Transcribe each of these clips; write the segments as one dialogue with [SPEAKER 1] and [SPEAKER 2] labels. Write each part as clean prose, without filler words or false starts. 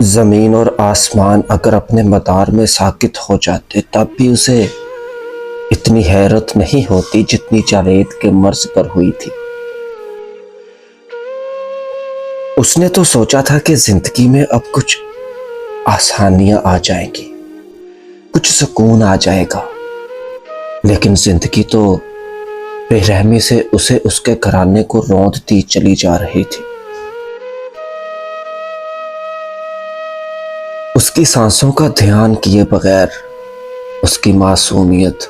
[SPEAKER 1] زمین اور آسمان اگر اپنے مدار میں ساکت ہو جاتے تب بھی اسے اتنی حیرت نہیں ہوتی جتنی جاوید کے مرض پر ہوئی تھی۔ اس نے تو سوچا تھا کہ زندگی میں اب کچھ آسانیاں آ جائیں گی، کچھ سکون آ جائے گا، لیکن زندگی تو بے رحمی سے اسے اس کے گھرانے کو روندتی چلی جا رہی تھی۔ اس کی سانسوں کا دھیان کیے بغیر، اس کی معصومیت،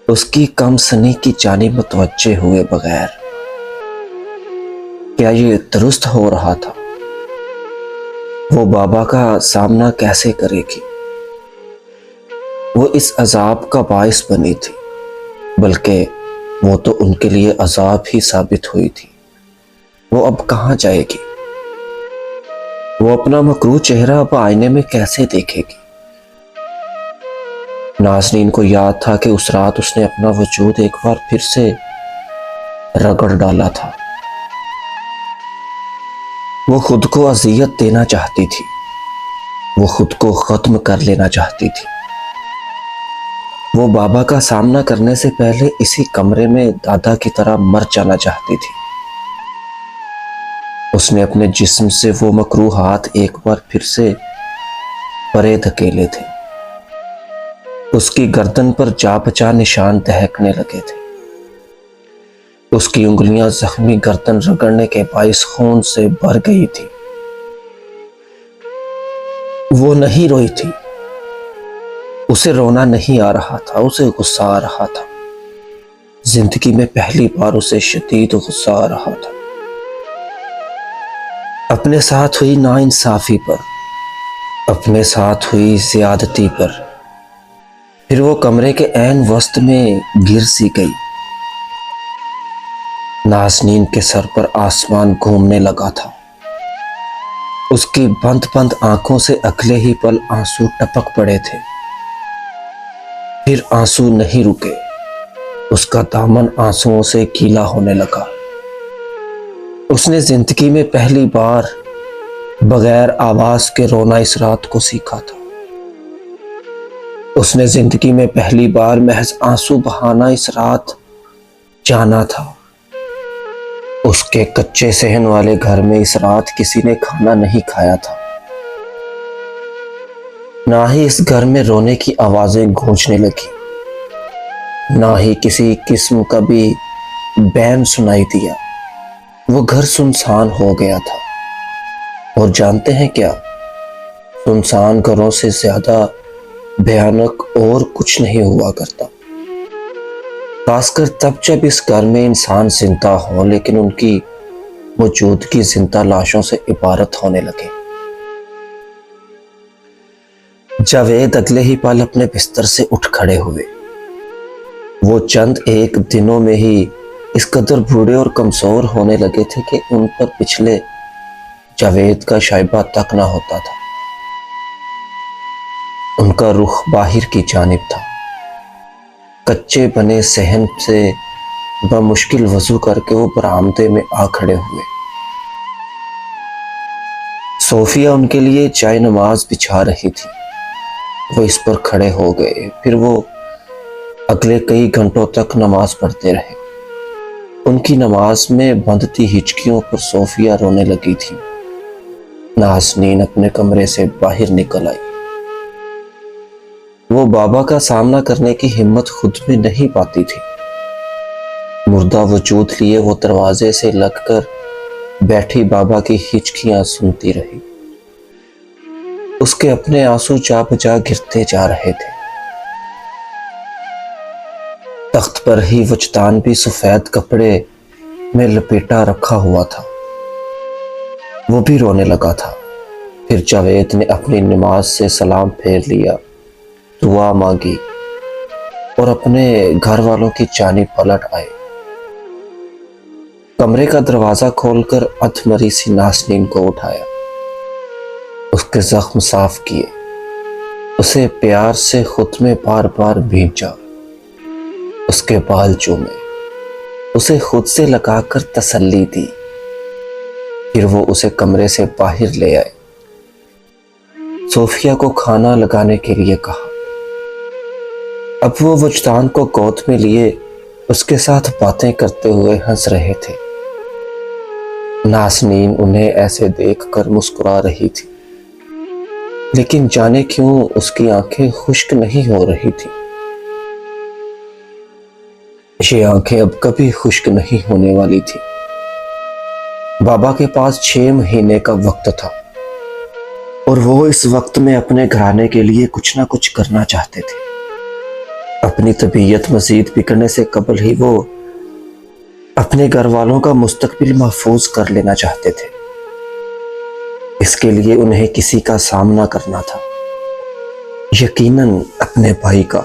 [SPEAKER 1] اس کی کم سنی کی جانب متوجہ ہوئے بغیر، کیا یہ درست ہو رہا تھا؟ وہ بابا کا سامنا کیسے کرے گی؟ وہ اس عذاب کا باعث بنی تھی، بلکہ وہ تو ان کے لیے عذاب ہی ثابت ہوئی تھی۔ وہ اب کہاں جائے گی؟ وہ اپنا مکروہ چہرہ اب آئینے میں کیسے دیکھے گی؟ ناظرین کو یاد تھا کہ اس رات اس نے اپنا وجود ایک بار پھر سے رگڑ ڈالا تھا۔ وہ خود کو اذیت دینا چاہتی تھی، وہ خود کو ختم کر لینا چاہتی تھی۔ وہ بابا کا سامنا کرنے سے پہلے اسی کمرے میں دادا کی طرح مر جانا چاہتی تھی۔ اس نے اپنے جسم سے وہ مکروہ ہاتھ ایک بار پھر سے پرے دھکیلے تھے۔ اس کی گردن پر جا بجا نشان دہکنے لگے تھے۔ اس کی انگلیاں زخمی گردن رگڑنے کے باعث خون سے بھر گئی تھی۔ وہ نہیں روئی تھی، اسے رونا نہیں آ رہا تھا، اسے غصہ آ رہا تھا۔ زندگی میں پہلی بار اسے شدید غصہ آ رہا تھا، اپنے ساتھ ہوئی ناانصافی پر، اپنے ساتھ ہوئی زیادتی پر۔ پھر وہ کمرے کے عین وسط میں گر سی گئی۔ نازنین کے سر پر آسمان گھومنے لگا تھا۔ اس کی بند بند آنکھوں سے اگلے ہی پل آنسو ٹپک پڑے تھے۔ پھر آنسو نہیں رکے، اس کا دامن آنسوؤں سے گیلا ہونے لگا۔ اس نے زندگی میں پہلی بار بغیر آواز کے رونا اس رات کو سیکھا تھا۔ اس نے زندگی میں پہلی بار محض آنسو بہانا اس رات جانا تھا۔ اس کے کچے صحن والے گھر میں اس رات کسی نے کھانا نہیں کھایا تھا، نہ ہی اس گھر میں رونے کی آوازیں گونجنے لگی، نہ ہی کسی قسم کا بھی بین سنائی دیا۔ وہ گھر سنسان ہو گیا تھا، اور جانتے ہیں کیا؟ سنسان گھروں سے زیادہ بھیانک اور کچھ نہیں ہوا کرتا، خاص کر تب جب اس گھر میں انسان زندہ ہوں لیکن ان کی موجودگی زندہ لاشوں سے عبارت ہونے لگے۔ جاوید اگلے ہی پل اپنے بستر سے اٹھ کھڑے ہوئے۔ وہ چند ایک دنوں میں ہی اس قدر بوڑھے اور کمزور ہونے لگے تھے کہ ان پر پچھلے جاوید کا شائبہ تک نہ ہوتا تھا۔ ان کا رخ باہر کی جانب تھا۔ کچے بنے صحن سے بمشکل وضو کر کے وہ برآمدے میں آ کھڑے ہوئے۔ صوفیہ ان کے لیے چائے نماز بچھا رہی تھی۔ وہ اس پر کھڑے ہو گئے، پھر وہ اگلے کئی گھنٹوں تک نماز پڑھتے رہے۔ ان کی نماز میں بندھتی ہچکیوں پر صوفیہ رونے لگی تھی۔ نازنین اپنے کمرے سے باہر نکل آئی۔ وہ بابا کا سامنا کرنے کی ہمت خود میں نہیں پاتی تھی۔ مردہ وجود لیے وہ دروازے سے لگ کر بیٹھی بابا کی ہچکیاں سنتی رہی۔ اس کے اپنے آنسو جا بجا گرتے جا رہے تھے۔ تخت پر ہی وجدان بھی سفید کپڑے میں لپیٹا رکھا ہوا تھا، وہ بھی رونے لگا تھا۔ پھر جاوید نے اپنی نماز سے سلام پھیر لیا، دعا مانگی اور اپنے گھر والوں کی جانب پلٹ آئے۔ کمرے کا دروازہ کھول کر ادھمری سی نازنین کو اٹھایا، اس کے زخم صاف کیے، اسے پیار سے خود میں بار بار بھینچا، اس کے بال چومے، اسے خود سے لگا کر تسلی دی۔ پھر وہ اسے کمرے سے باہر لے آئے۔ صوفیہ کو کھانا لگانے کے لیے کہا۔ اب وہ وجدان کو گود میں لیے اس کے ساتھ باتیں کرتے ہوئے ہنس رہے تھے۔ نازنین انہیں ایسے دیکھ کر مسکرا رہی تھی، لیکن جانے کیوں اس کی آنکھیں خشک نہیں ہو رہی تھی۔ یہ آنکھیں اب کبھی خشک نہیں ہونے والی تھی۔ بابا کے پاس 6 مہینے کا وقت تھا اور وہ اس وقت میں اپنے گھرانے کے لیے کچھ نہ کچھ کرنا چاہتے تھے۔ اپنی طبیعت مزید بگڑنے سے قبل ہی وہ اپنے گھر والوں کا مستقبل محفوظ کر لینا چاہتے تھے۔ اس کے لیے انہیں کسی کا سامنا کرنا تھا، یقیناً اپنے بھائی کا۔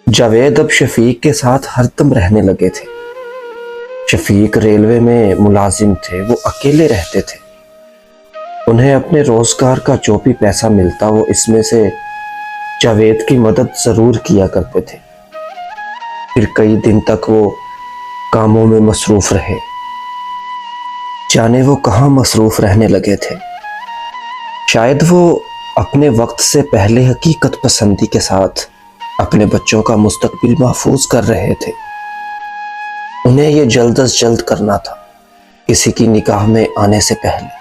[SPEAKER 1] جاوید اب شفیق کے ساتھ ہر دم رہنے لگے تھے۔ شفیق ریلوے میں ملازم تھے، وہ اکیلے رہتے تھے۔ انہیں اپنے روزگار کا جو بھی پیسہ ملتا وہ اس میں سے جاوید کی مدد ضرور کیا کرتے تھے۔ پھر کئی دن تک وہ کاموں میں مصروف رہے۔ جانے وہ کہاں مصروف رہنے لگے تھے۔ شاید وہ اپنے وقت سے پہلے حقیقت پسندی کے ساتھ اپنے بچوں کا مستقبل محفوظ کر رہے تھے۔ انہیں یہ جلد از جلد کرنا تھا، کسی کی نگاہ میں آنے سے پہلے۔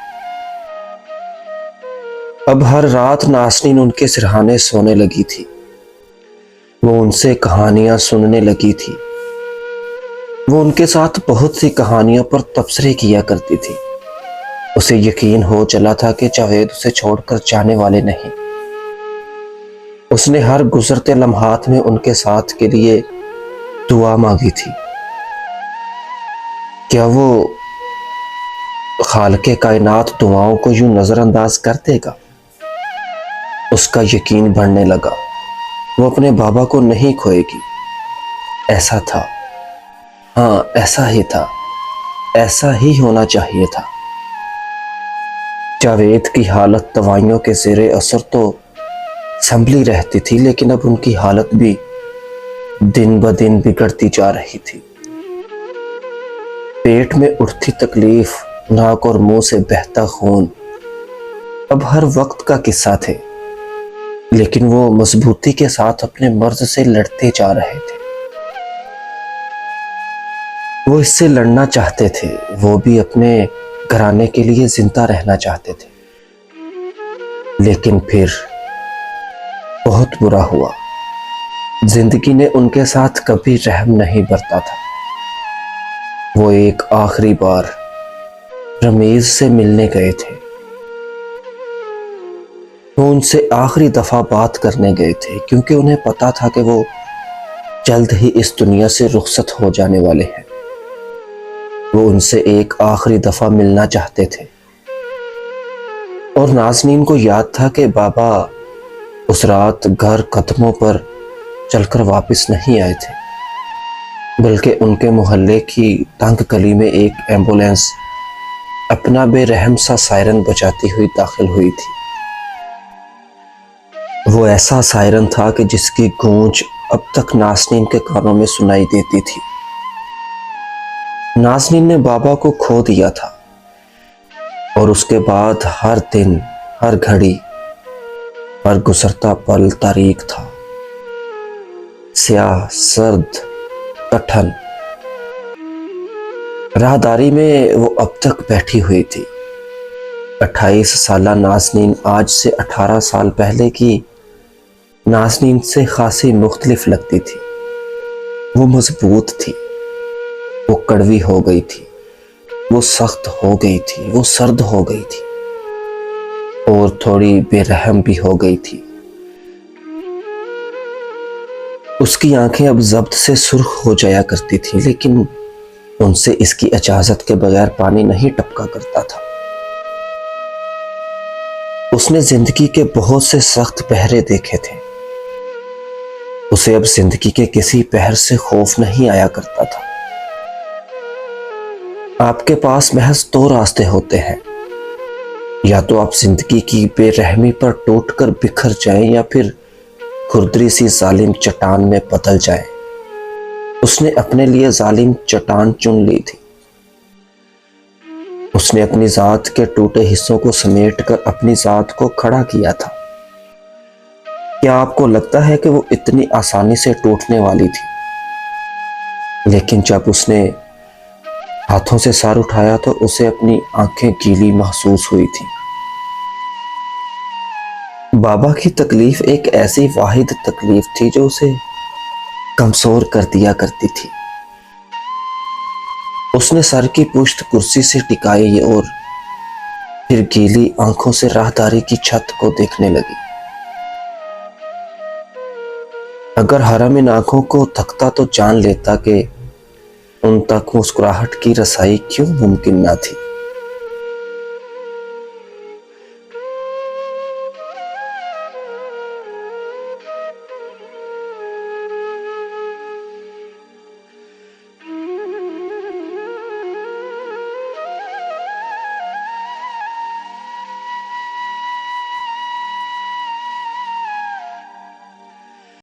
[SPEAKER 1] اب ہر رات نازنین ان کے سرہانے سونے لگی تھی۔ وہ ان سے کہانیاں سننے لگی تھی۔ وہ ان کے ساتھ بہت سی کہانیوں پر تبصرے کیا کرتی تھی۔ اسے یقین ہو چلا تھا کہ جاوید اسے چھوڑ کر جانے والے نہیں۔ اس نے ہر گزرتے لمحات میں ان کے ساتھ کے لیے دعا مانگی تھی۔ کیا وہ خالق کائنات دعاؤں کو یوں نظر انداز کر دے گا؟ اس کا یقین بڑھنے لگا۔ وہ اپنے بابا کو نہیں کھوئے گی۔ ایسا تھا، ہاں ایسا ہی تھا، ایسا ہی ہونا چاہیے تھا۔ جاوید کی حالت دوائیوں کے زیر اثر تو سنبھلی رہتی تھی، لیکن اب ان کی حالت بھی دن بدن بگڑتی جا رہی تھی۔ پیٹ میں اٹھتی تکلیف، ناک اور منہ سے بہتا خون اب ہر وقت کا قصہ تھے، لیکن وہ مضبوطی کے ساتھ اپنے مرض سے لڑتے جا رہے تھے۔ وہ اس سے لڑنا چاہتے تھے، وہ بھی اپنے گھرانے کے لیے زندہ رہنا چاہتے تھے، لیکن پھر بہت برا ہوا۔ زندگی نے ان کے ساتھ کبھی رحم نہیں برتا تھا۔ وہ ایک آخری بار رمیز سے ملنے گئے تھے۔ وہ ان سے آخری دفعہ بات کرنے گئے تھے، کیونکہ انہیں پتا تھا کہ وہ جلد ہی اس دنیا سے رخصت ہو جانے والے ہیں۔ وہ ان سے ایک آخری دفعہ ملنا چاہتے تھے، اور نازنین کو یاد تھا کہ بابا اس رات گھر قدموں پر چل کر واپس نہیں آئے تھے، بلکہ ان کے محلے کی تنگ گلی میں ایک ایمبولینس اپنا بے رحم سا سائرن بجاتی ہوئی داخل ہوئی تھی۔ وہ ایسا سائرن تھا کہ جس کی گونج اب تک نازنین کے کانوں میں سنائی دیتی تھی۔ نازنین نے بابا کو کھو دیا تھا، اور اس کے بعد ہر دن، ہر گھڑی، ہر گزرتا پل تاریک تھا، سیاہ، سرد، کٹھن۔ راہداری میں وہ اب تک بیٹھی ہوئی تھی۔ 28 سالہ نازنین آج سے 18 سال پہلے کی نازنین سے خاصی مختلف لگتی تھی۔ وہ مضبوط تھی، وہ کڑوی ہو گئی تھی، وہ سخت ہو گئی تھی، وہ سرد ہو گئی تھی، اور تھوڑی بے رحم بھی ہو گئی تھی۔ اس کی آنکھیں اب ضبط سے سرخ ہو جایا کرتی تھیں، لیکن ان سے اس کی اجازت کے بغیر پانی نہیں ٹپکا کرتا تھا۔ اس نے زندگی کے بہت سے سخت پہرے دیکھے تھے۔ اسے اب زندگی کے کسی پہر سے خوف نہیں آیا کرتا تھا۔ آپ کے پاس محض 2 راستے ہوتے ہیں، یا تو آپ زندگی کی بے رحمی پر ٹوٹ کر بکھر جائیں، یا پھر کھردری سی ظالم چٹان میں بدل جائیں۔ اس نے اپنے لیے ظالم چٹان چن لی تھی۔ اس نے اپنی ذات کے ٹوٹے حصوں کو سمیٹ کر اپنی ذات کو کھڑا کیا تھا۔ کیا آپ کو لگتا ہے کہ وہ اتنی آسانی سے ٹوٹنے والی تھی؟ لیکن جب اس نے ہاتھوں سے سر اٹھایا تو اسے اپنی آنکھیں گیلی محسوس ہوئی تھی۔ بابا کی تکلیف ایک ایسی واحد تکلیف تھی جو اسے کمزور کر دیا کرتی تھی۔ اس نے سر کی پشت کرسی سے ٹکائی اور پھر گیلی آنکھوں سے راہداری کی چھت کو دیکھنے لگی۔ اگر حرم ان آنکھوں کو تھکتا تو جان لیتا کہ ان تک مسکراہٹ کی رسائی کیوں ممکن نہ تھی۔